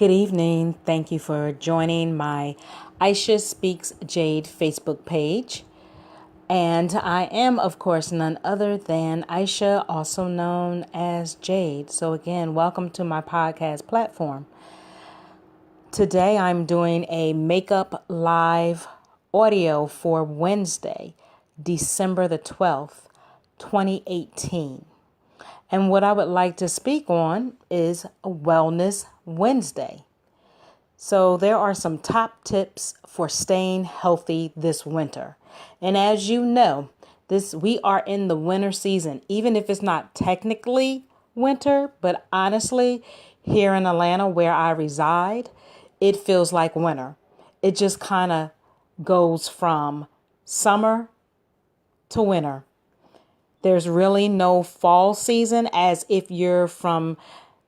Good evening. Thank you for joining my Aisha Speaks Jade Facebook page. And I am, of course, none other than Aisha, also known as Jade. So, again, welcome to my podcast platform. Today, I'm doing a makeup live audio for Wednesday, December the 12th, 2018. And what I would like to speak on is Wellness Wednesday. So there are some top tips for staying healthy this winter. And as you know, we are in the winter season, even if it's not technically winter, but honestly, here in Atlanta where I reside, it feels like winter. It just kind of goes from summer to winter. There's really no fall season, as if you're from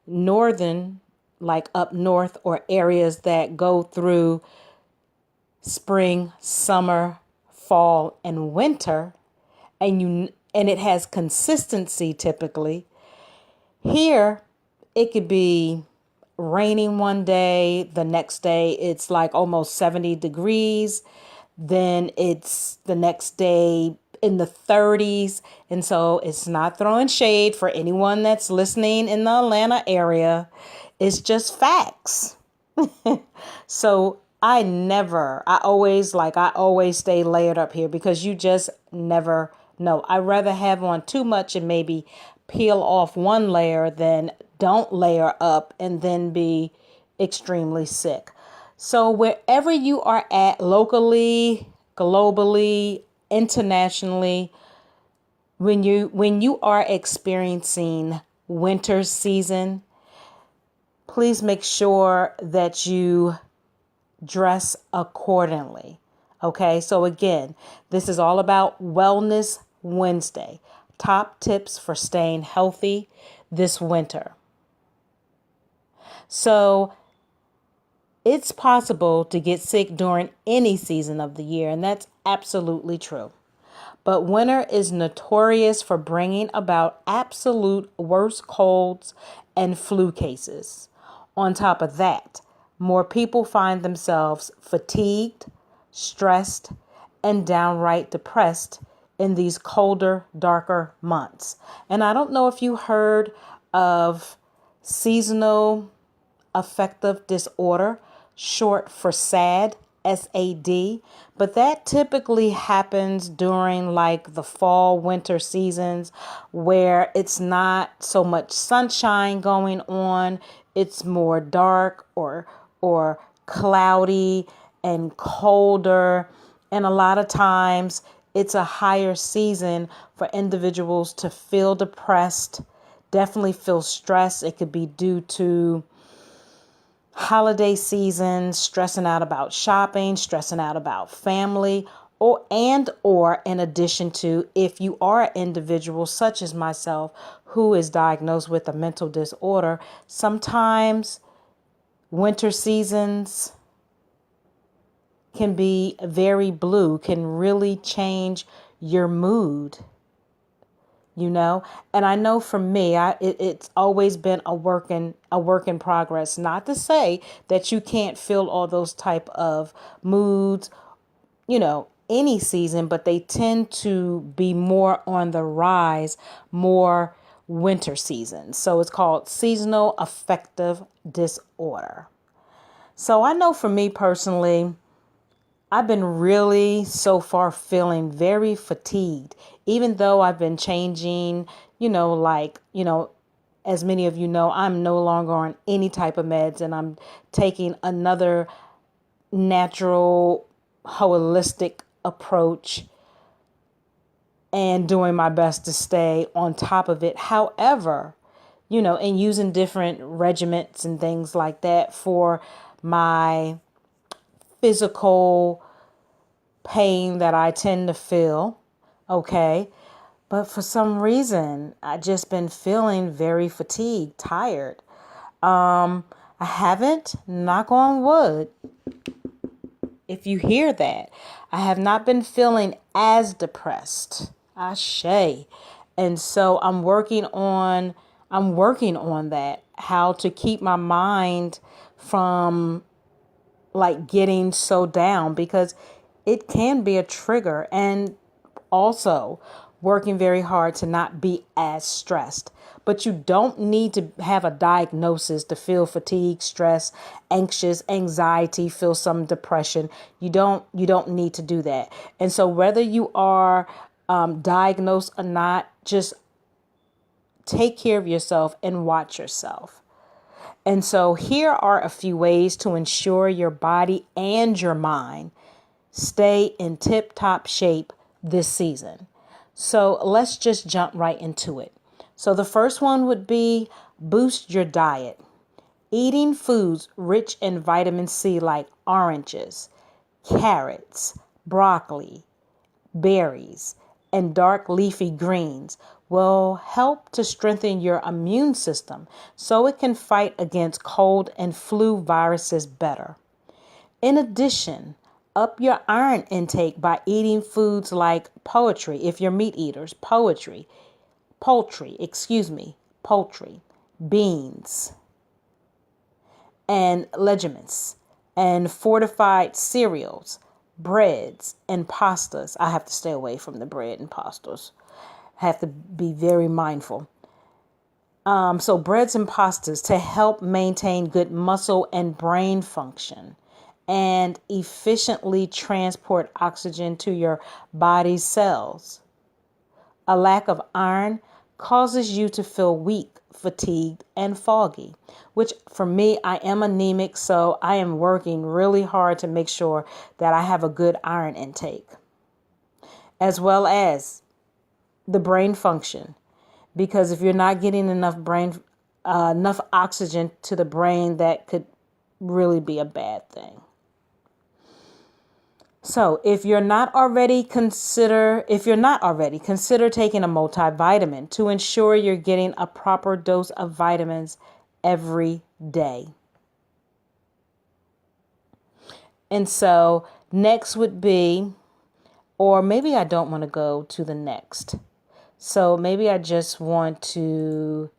northern, like up north, or areas that go through spring, summer, fall, and winter, and it has consistency typically. Here, it could be raining one day, the next day it's like almost 70 degrees, then it's the next day in the 30s. And so it's not throwing shade for anyone that's listening in the Atlanta area. It's just facts. So I always stay layered up here because you just never know. I'd rather have on too much and maybe peel off one layer than don't layer up and then be extremely sick. So wherever you are at, locally, globally, internationally, when you are experiencing winter season, please make sure that you dress accordingly. Okay, so again, this is all about Wellness Wednesday. Top tips for staying healthy this winter. So it's possible to get sick during any season of the year, and that's absolutely true. But winter is notorious for bringing about absolute worst colds and flu cases. On top of that, more people find themselves fatigued, stressed, and downright depressed in these colder, darker months. And I don't know if you heard of seasonal affective disorder, short for SAD, SAD, but that typically happens during like the fall, winter seasons where it's not so much sunshine going on. It's more dark or cloudy and colder. And a lot of times it's a higher season for individuals to feel depressed, definitely feel stressed. It could be due to holiday season, stressing out about shopping, stressing out about family, or in addition to, if you are an individual such as myself who is diagnosed with a mental disorder, sometimes winter seasons can be very blue, can really change your mood. And I know for me, it's always been a work in progress. Not to say that you can't feel all those type of moods, any season, but they tend to be more on the rise, more winter season. So it's called seasonal affective disorder. So I know for me personally, I've been really so far feeling very fatigued, even though I've been changing, as many of you know, I'm no longer on any type of meds, and I'm taking another natural, holistic approach and doing my best to stay on top of it. However, and using different regimens and things like that for my physical pain that I tend to feel. Okay. But for some reason, I just been feeling very fatigued, tired. I haven't, knock on wood, if you hear that, I have not been feeling as depressed. Ashe. And so I'm working on that, how to keep my mind from like getting so down, because it can be a trigger, and also working very hard to not be as stressed. But you don't need to have a diagnosis to feel fatigue, stress, anxious, anxiety, feel some depression. You don't need to do that. And so whether you are diagnosed or not, just take care of yourself and watch yourself. And so here are a few ways to ensure your body and your mind stay in tip-top shape this season. So let's just jump right into it. So the first one would be boost your diet. Eating foods rich in vitamin C like oranges, carrots, broccoli, berries, and dark leafy greens will help to strengthen your immune system so it can fight against cold and flu viruses better. In addition, up your iron intake by eating foods like poultry, if you're meat eaters, poultry, beans, and legumes, and fortified cereals, breads, and pastas. I have to stay away from the bread and pastas. I have to be very mindful. So breads and pastas to help maintain good muscle and brain function and efficiently transport oxygen to your body's cells. A lack of iron causes you to feel weak, fatigued, and foggy, which for me, I am anemic, so I am working really hard to make sure that I have a good iron intake, as well as the brain function. Because if you're not getting enough oxygen to the brain, that could really be a bad thing. So if you're not already, consider taking a multivitamin to ensure you're getting a proper dose of vitamins every day. And so next would be, or maybe I don't want to go to the next. So maybe I just want to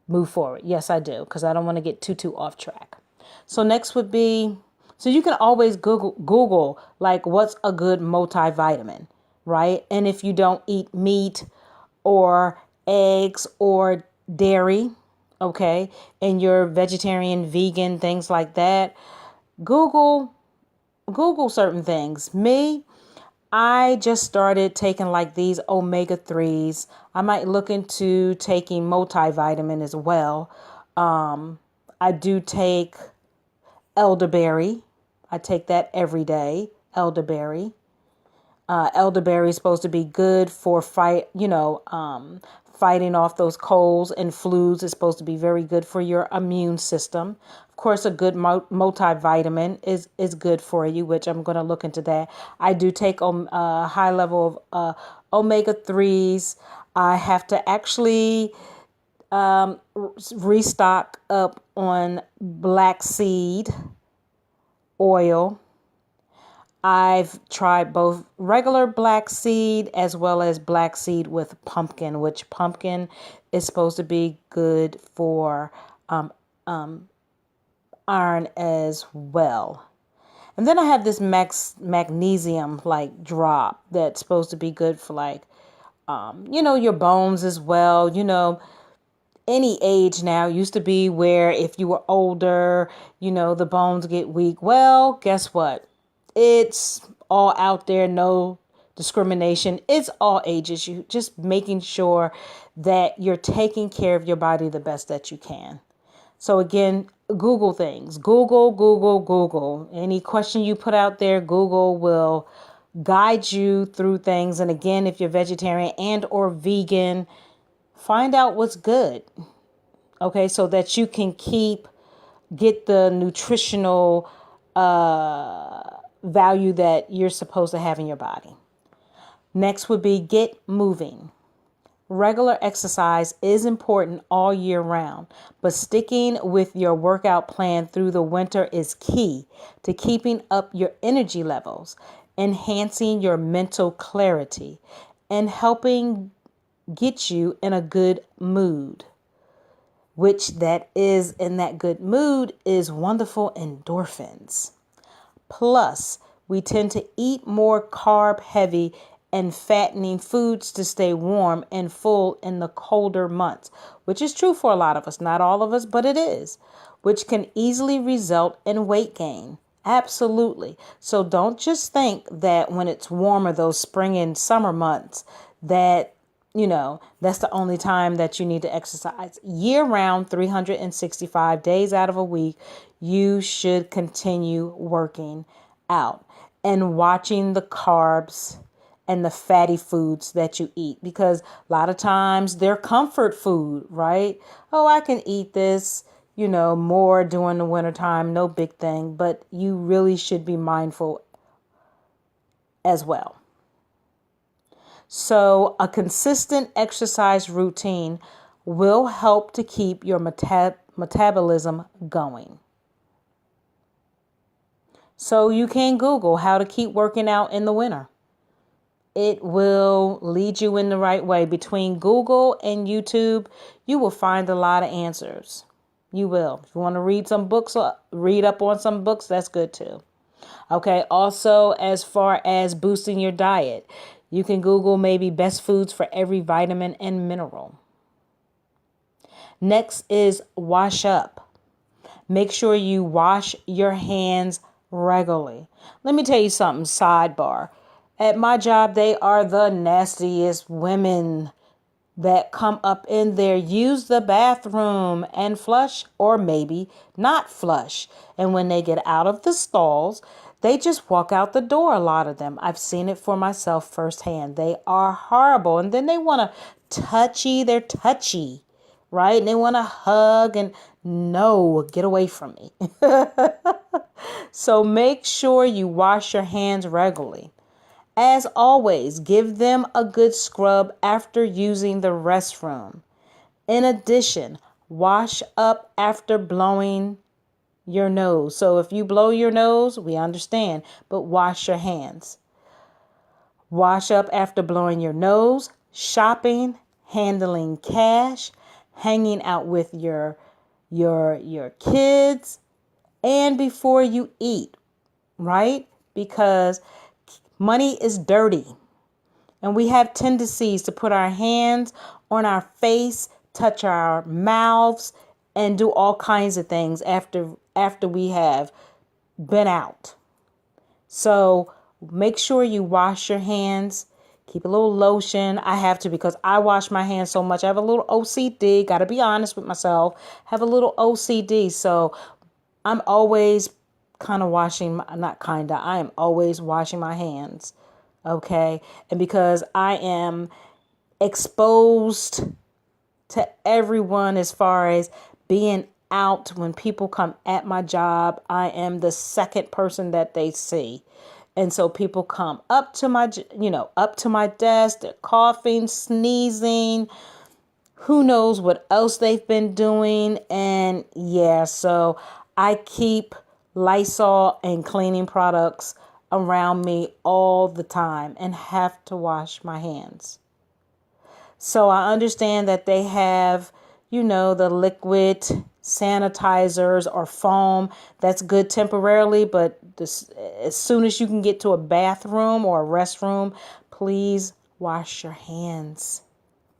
move forward. Yes, I do, because I don't want to get too off track. So next would be, so you can always Google like what's a good multivitamin, right? And if you don't eat meat or eggs or dairy, okay, and you're vegetarian, vegan, things like that, Google certain things. I just started taking like these omega-3s. I might look into taking multivitamin as well. I do take elderberry. I take that every day. Elderberry. Elderberry is supposed to be good for fighting off those colds and flus. It's supposed to be very good for your immune system. Of course, a good multivitamin is good for you, which I'm going to look into that. I do take a high level of omega-3s. I have to actually restock up on black seed oil. I've tried both regular black seed as well as black seed with pumpkin, which pumpkin is supposed to be good for iron as well. And then I have this magnesium like drop that's supposed to be good for like, your bones as well. Any age now used to be where if you were older, the bones get weak. Well, guess what? It's all out there. No discrimination. It's all ages. You just making sure that you're taking care of your body the best that you can. So again, Google things. Google. Any question you put out there, Google will guide you through things. And again, if you're vegetarian and or vegan, find out what's good. Okay, so that you can get the nutritional value that you're supposed to have in your body. Next would be get moving. Regular exercise is important all year round, but sticking with your workout plan through the winter is key to keeping up your energy levels, enhancing your mental clarity, and helping get you in a good mood. which that is in that good mood, is wonderful endorphins. Plus, we tend to eat more carb heavy and fattening foods to stay warm and full in the colder months, which is true for a lot of us, not all of us, but it is, which can easily result in weight gain. Absolutely. So don't just think that when it's warmer, those spring and summer months, that that's the only time that you need to exercise. Year round, 365 days out of a week, you should continue working out and watching the carbs and the fatty foods that you eat, because a lot of times they're comfort food, right? Oh, I can eat this, more during the wintertime, no big thing, but you really should be mindful as well. So a consistent exercise routine will help to keep your metabolism going. So you can Google how to keep working out in the winter. It will lead you in the right way. Between Google and YouTube, you will find a lot of answers. You will. If you want to read some books, read up on some books, that's good too. Okay. Also, as far as boosting your diet, you can Google maybe best foods for every vitamin and mineral. Next is wash up. Make sure you wash your hands regularly. Let me tell you something, sidebar. At my job, they are the nastiest women that come up in there, use the bathroom and flush, or maybe not flush. And when they get out of the stalls, they just walk out the door, a lot of them. I've seen it for myself firsthand. They are horrible. And then they want to they're touchy, right? And they want to hug, and no, get away from me. So make sure you wash your hands regularly. As always, give them a good scrub after using the restroom. In addition, wash up after blowing your nose. So if you blow your nose, we understand, but wash your hands. Wash up after blowing your nose, shopping, handling cash, hanging out with your kids, and before you eat, right? Because money is dirty, and we have tendencies to put our hands on our face, touch our mouths, and do all kinds of things after we have been out. So make sure you wash your hands. Keep a little lotion. I have to, because I wash my hands so much. I have a little OCD. Got to be honest with myself. Have a little OCD. So I'm always I am always washing my hands. Okay. And because I am exposed to everyone as far as being out, when people come at my job, I am the second person that they see. And so people come up to my desk, they're coughing, sneezing, who knows what else they've been doing. And so I keep Lysol and cleaning products around me all the time and have to wash my hands. So I understand that they have, the liquid sanitizers or foam. That's good temporarily, but as soon as you can get to a bathroom or a restroom, please wash your hands.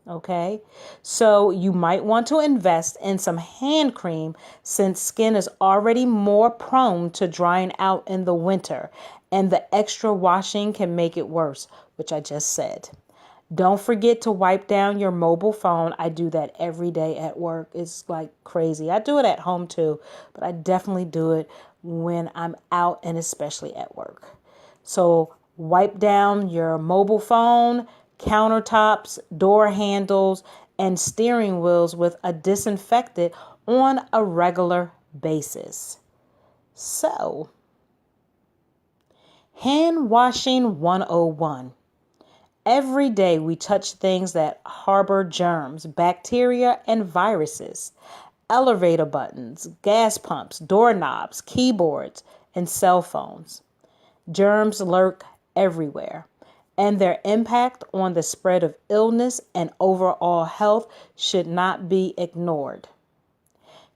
Okay, so you might want to invest in some hand cream, since skin is already more prone to drying out in the winter, and the extra washing can make it worse, which I just said. Don't forget to wipe down your mobile phone. I do that every day at work. It's like crazy. I do it at home too, but I definitely do it when I'm out, and especially at work. So wipe down your mobile phone, countertops, door handles, and steering wheels with a disinfectant on a regular basis. So, hand washing 101. Every day we touch things that harbor germs, bacteria, and viruses. Elevator buttons, gas pumps, doorknobs, keyboards, and cell phones. Germs lurk everywhere, and their impact on the spread of illness and overall health should not be ignored.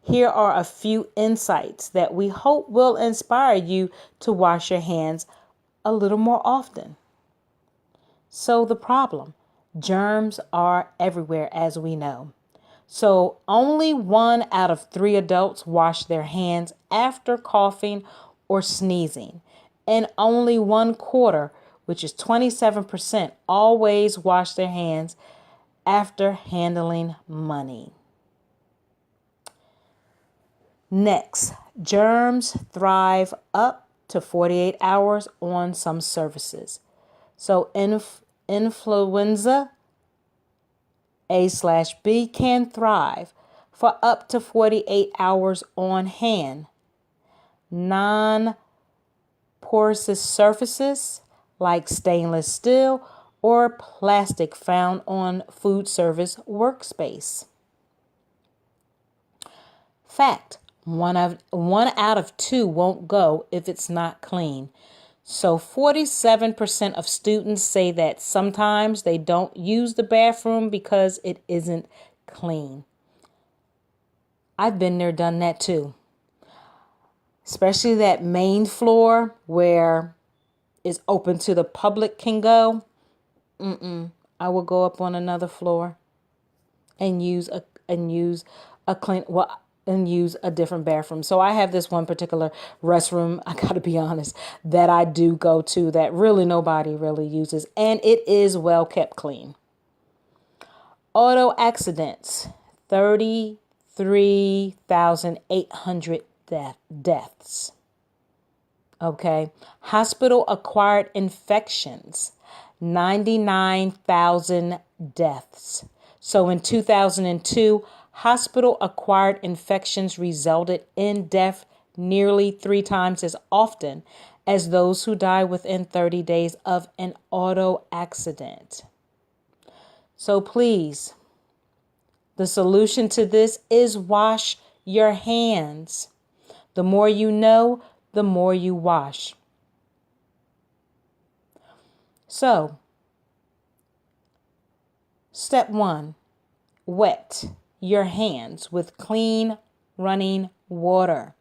Here are a few insights that we hope will inspire you to wash your hands a little more often. So the problem, germs are everywhere, as we know. So only 1 out of 3 adults wash their hands after coughing or sneezing. And only 1/4, which is 27%, always wash their hands after handling money. Next, germs thrive up to 48 hours on some surfaces. So influenza A/B can thrive for up to 48 hours on hand. Non-porous surfaces like stainless steel or plastic found on food service workspace. Fact, one out of 2 won't go if it's not clean. So 47% of students say that sometimes they don't use the bathroom because it isn't clean. I've been there, done that too. Especially that main floor where it's open to the public can go. I will go up on another floor and use a different bathroom. So I have this one particular restroom, I gotta be honest, that I do go to that really nobody really uses, and it is well kept clean. Auto accidents, 33,800 deaths. Okay. Hospital acquired infections, 99,000 deaths. So in 2002, hospital-acquired infections resulted in death nearly 3 times as often as those who die within 30 days of an auto accident. So please, the solution to this is wash your hands. The more you know, the more you wash. So, step 1, wet your hands with clean running water.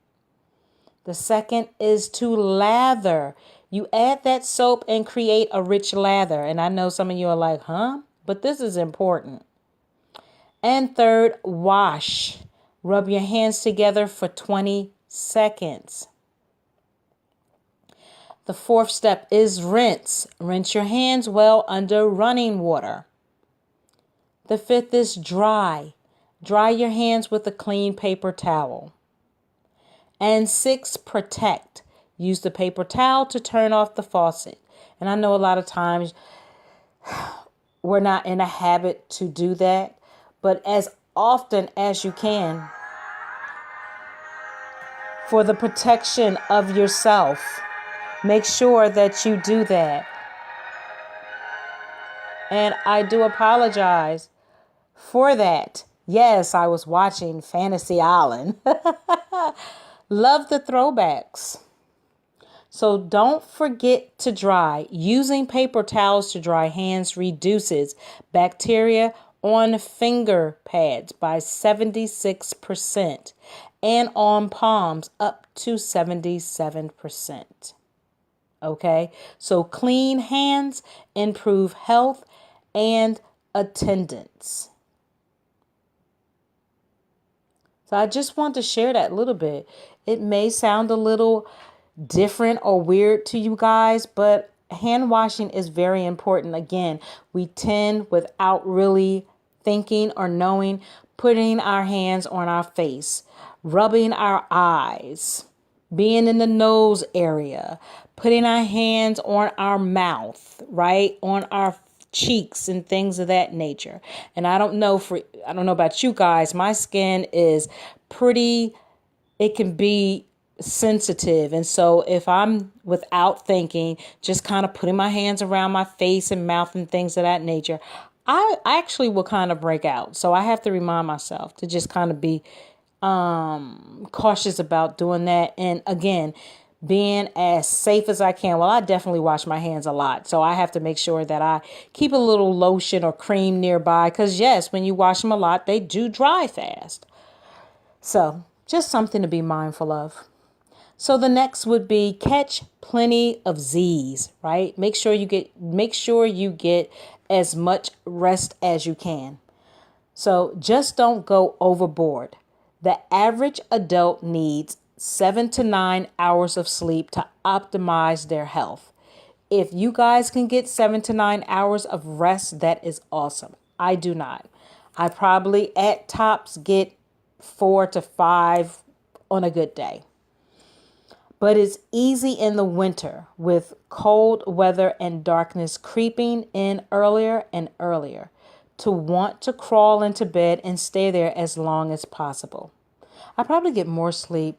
The second is to lather. You add that soap and create a rich lather. And I know some of you are like, huh? But this is important. And third, wash. Rub your hands together for 20 seconds. The fourth step is rinse. Rinse your hands well under running water. The fifth is dry. Dry your hands with a clean paper towel. And 6, protect. Use the paper towel to turn off the faucet. And I know a lot of times we're not in a habit to do that, but as often as you can, for the protection of yourself, make sure that you do that. And I do apologize for that. Yes, I was watching Fantasy Island. Love the throwbacks. So don't forget to dry. Using paper towels to dry hands reduces bacteria on finger pads by 76% and on palms up to 77%. Okay, so clean hands improve health and attendance. So I just want to share that a little bit. It may sound a little different or weird to you guys, but hand washing is very important. Again, we tend, without really thinking or knowing, putting our hands on our face, rubbing our eyes, being in the nose area, putting our hands on our mouth, right? On our cheeks and things of that nature. And I don't know about you guys, my skin is it can be sensitive. And so if I'm, without thinking, just kind of putting my hands around my face and mouth and things of that nature, I actually will kind of break out. So I have to remind myself to just kind of be cautious about doing that. And again, being as safe as I can. Well, I definitely wash my hands a lot. So I have to make sure that I keep a little lotion or cream nearby. Because yes, when you wash them a lot, they do dry fast. So Just something to be mindful of. So the next would be catch plenty of Z's, right? Make sure you get as much rest as you can. So just don't go overboard. The average adult needs 7 to 9 hours of sleep to optimize their health. If you guys can get 7 to 9 hours of rest, that is awesome. I do not. I probably at tops get 4 to 5 on a good day. But it's easy in the winter with cold weather and darkness creeping in earlier and earlier to want to crawl into bed and stay there as long as possible. I probably get more sleep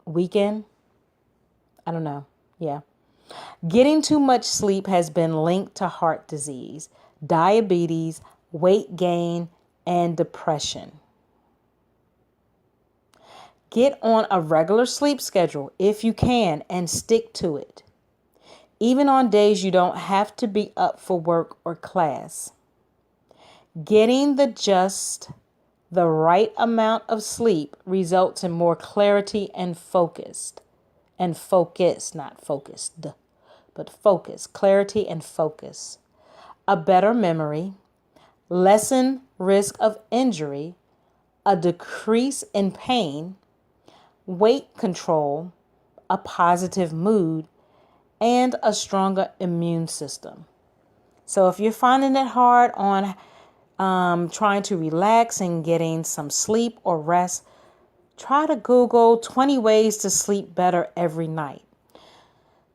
weekend. I don't know. Yeah. Getting too much sleep has been linked to heart disease, diabetes, weight gain, and depression. Get on a regular sleep schedule if you can and stick to it. Even on days you don't have to be up for work or class. Getting the right amount of sleep results in more clarity and focus, not focused, but focus, clarity and focus. A better memory, lessen risk of injury, a decrease in pain, weight control, a positive mood, and a stronger immune system. So if you're finding it hard on trying to relax and getting some sleep or rest, try to Google 20 ways to sleep better every night.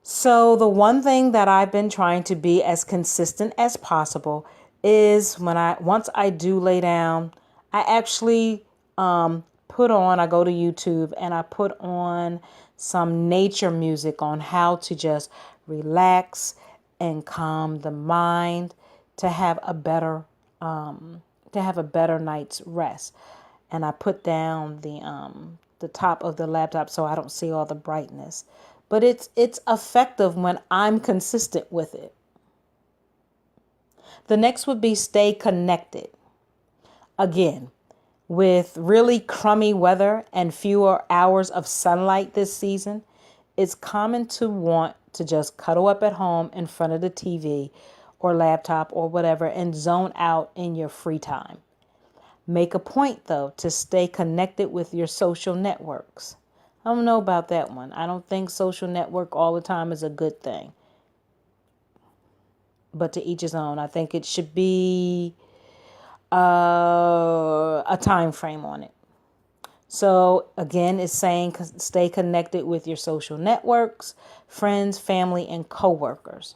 So the one thing that I've been trying to be as consistent as possible is once I do lay down, I actually I go to YouTube and I put on some nature music on how to just relax and calm the mind to have a better night's rest. And I put down the top of the laptop so I don't see all the brightness. But it's effective when I'm consistent with it. The next would be stay connected. Again, with really crummy weather and fewer hours of sunlight this season, it's common to want to just cuddle up at home in front of the TV or laptop or whatever and zone out in your free time. Make a point, though, to stay connected with your social networks. I don't know about that one. I don't think social network all the time is a good thing. But to each his own. I think it should be a time frame on it. So again, it's saying stay connected with your social networks, friends, family, and coworkers.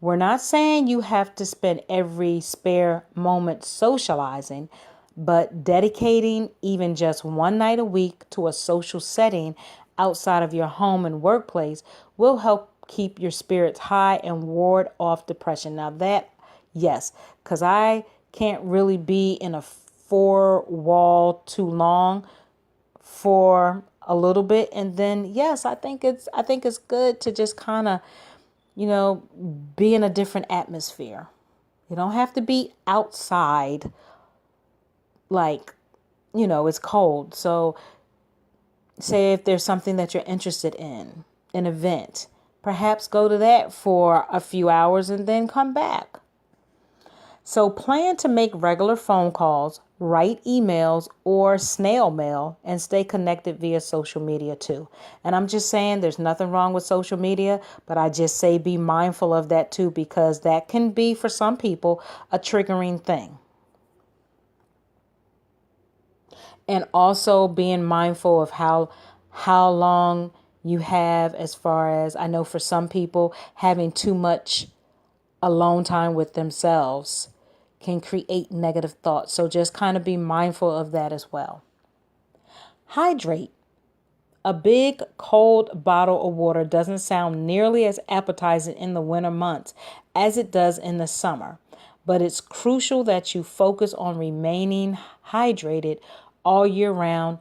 We're not saying you have to spend every spare moment socializing, but dedicating even just one night a week to a social setting outside of your home and workplace will help keep your spirits high and ward off depression. Now that, yes, because I can't really be in a four wall too long for a little bit. And then, yes, I think it's good to just kind of, be in a different atmosphere. You don't have to be outside like, it's cold. So say if there's something that you're interested in, an event, perhaps go to that for a few hours and then come back. So plan to make regular phone calls, write emails, or snail mail, and stay connected via social media too. And I'm just saying there's nothing wrong with social media, but I just say be mindful of that too, because that can be, for some people, a triggering thing. And also being mindful of how long you have, as far as I know for some people, having too much alone time with themselves can create negative thoughts. So just kind of be mindful of that as well. Hydrate. A big cold bottle of water doesn't sound nearly as appetizing in the winter months as it does in the summer, but it's crucial that you focus on remaining hydrated all year round.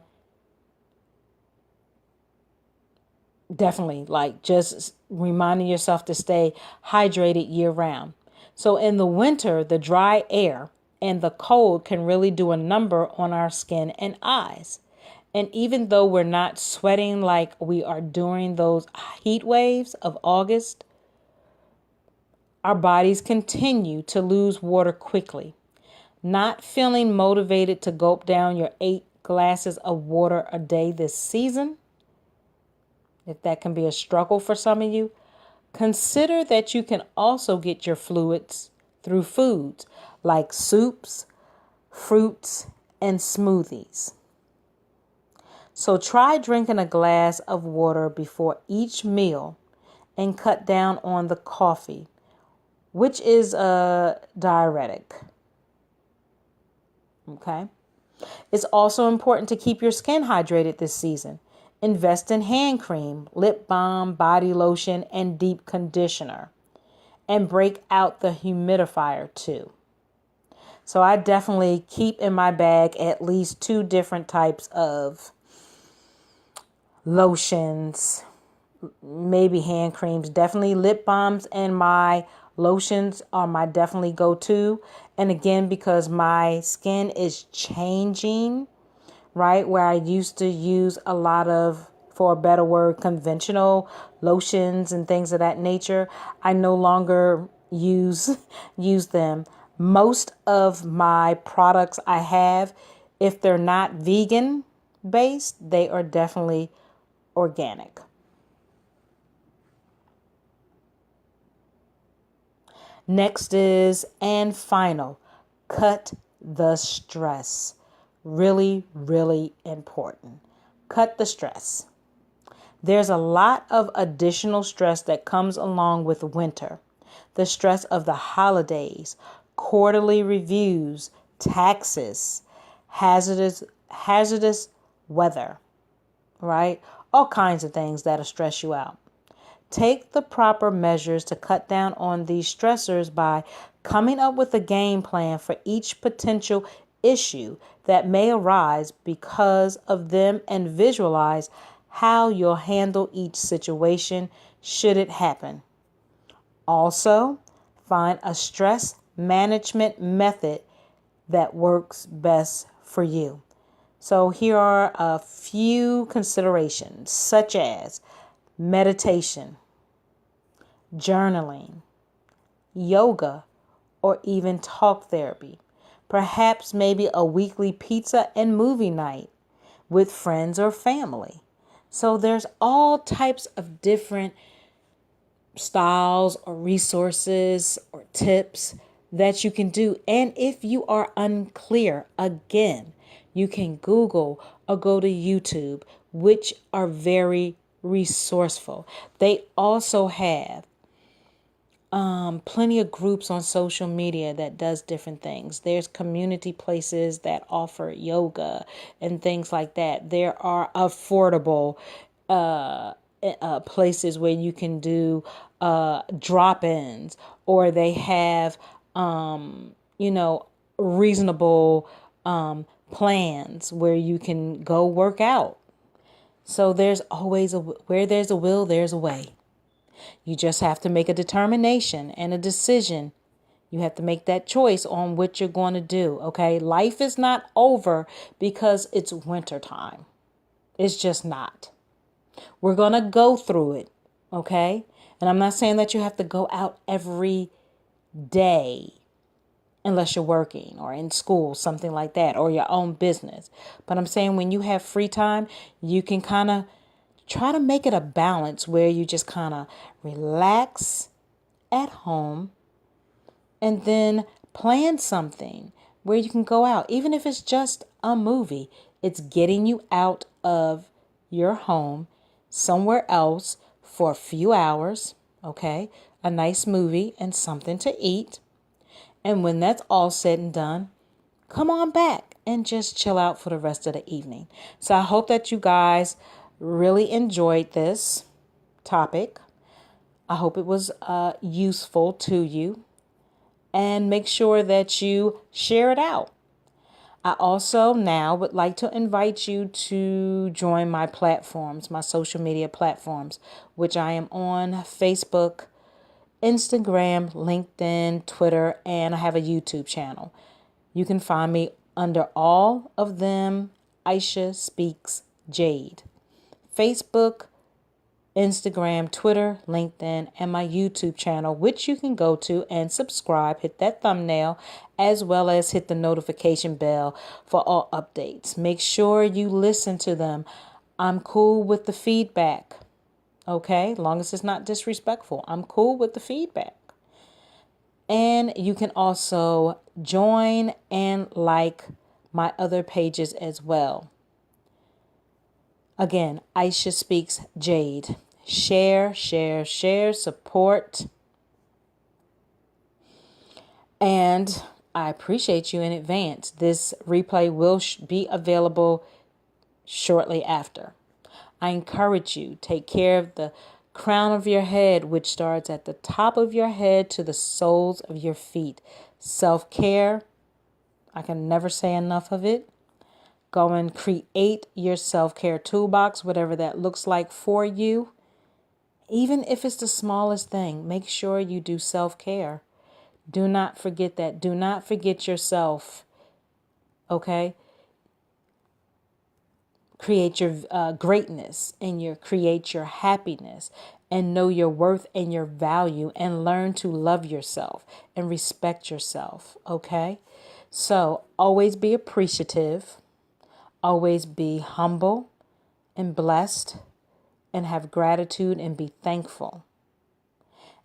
Definitely, just reminding yourself to stay hydrated year round. So in the winter, the dry air and the cold can really do a number on our skin and eyes. And even though we're not sweating like we are during those heat waves of August, our bodies continue to lose water quickly. Not feeling motivated to gulp down your 8 glasses of water a day this season, if that can be a struggle for some of you, consider that you can also get your fluids through foods like soups, fruits, and smoothies. So try drinking a glass of water before each meal and cut down on the coffee, which is a diuretic. Okay. It's also important to keep your skin hydrated this season. Invest in hand cream, lip balm, body lotion, and deep conditioner. And break out the humidifier too. So I definitely keep in my bag at least 2 different types of lotions, maybe hand creams, definitely lip balms, and my lotions are my definitely go-to. And again, because my skin is changing, right, where I used to use a lot of, for a better word, conventional lotions and things of that nature, I no longer use them. Most of my products I have, if they're not vegan based, they are definitely organic. Next is, and final, cut the stress. Really, really important. Cut the stress. There's a lot of additional stress that comes along with winter. The stress of the holidays, quarterly reviews, taxes, hazardous weather, right? All kinds of things that'll stress you out. Take the proper measures to cut down on these stressors by coming up with a game plan for each potential issue that may arise because of them, and visualize how you'll handle each situation should it happen. Also, find a stress management method that works best for you. So here are a few considerations, such as meditation, journaling, yoga, or even talk therapy. Perhaps maybe a weekly pizza and movie night with friends or family. So there's all types of different styles or resources or tips that you can do. And if you are unclear, again, you can Google or go to YouTube, which are very resourceful. They also have plenty of groups on social media that does different things. There's community places that offer yoga and things like that. There are affordable places where you can do drop-ins, or they have reasonable plans where you can go work out. So there's always where there's a will, there's a way. You just have to make a determination and a decision. You have to make that choice on what you're going to do. Okay. Life is not over because it's winter time. It's just not. We're going to go through it. Okay. And I'm not saying that you have to go out every day unless you're working or in school, something like that, or your own business. But I'm saying when you have free time, you can kind of try to make it a balance where you just kind of relax at home and then plan something where you can go out. Even if it's just a movie, it's getting you out of your home somewhere else for a few hours, okay? A nice movie and something to eat. And when that's all said and done, come on back and just chill out for the rest of the evening. So I hope that you guys really enjoyed this topic. I hope it was useful to you. And make sure that you share it out. I also now would like to invite you to join my platforms, my social media platforms, which I am on Facebook, Instagram, LinkedIn, Twitter, and I have a YouTube channel. You can find me under all of them Aisha Speaks Jade. Facebook, Instagram, Twitter, LinkedIn, and my YouTube channel, which you can go to and subscribe, hit that thumbnail, as well as hit the notification bell for all updates. Make sure you listen to them. I'm cool with the feedback, okay? Long as it's not disrespectful. I'm cool with the feedback. And you can also join and like my other pages as well. Again, Aisha Speaks Jade. Share, share, share, support. And I appreciate you in advance. This replay will be available shortly after. I encourage you, take care of the crown of your head, which starts at the top of your head to the soles of your feet. Self-care, I can never say enough of it. Go and create your self-care toolbox, whatever that looks like for you. Even if it's the smallest thing, make sure you do self-care. Do not forget that. Do not forget yourself. Okay? Create your greatness and create your happiness, and know your worth and your value, and learn to love yourself and respect yourself. Okay? So always be appreciative. Always be humble and blessed, and have gratitude and be thankful.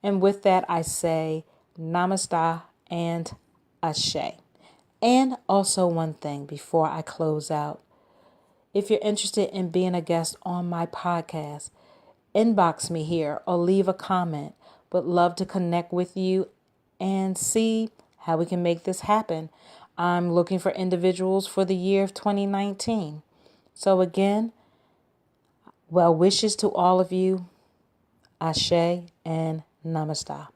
And with that, I say namaste and ashe. And also one thing before I close out. If you're interested in being a guest on my podcast, inbox me here or leave a comment. Would love to connect with you and see how we can make this happen. I'm looking for individuals for the year of 2019. So again, well wishes to all of you. Ashe and namaste.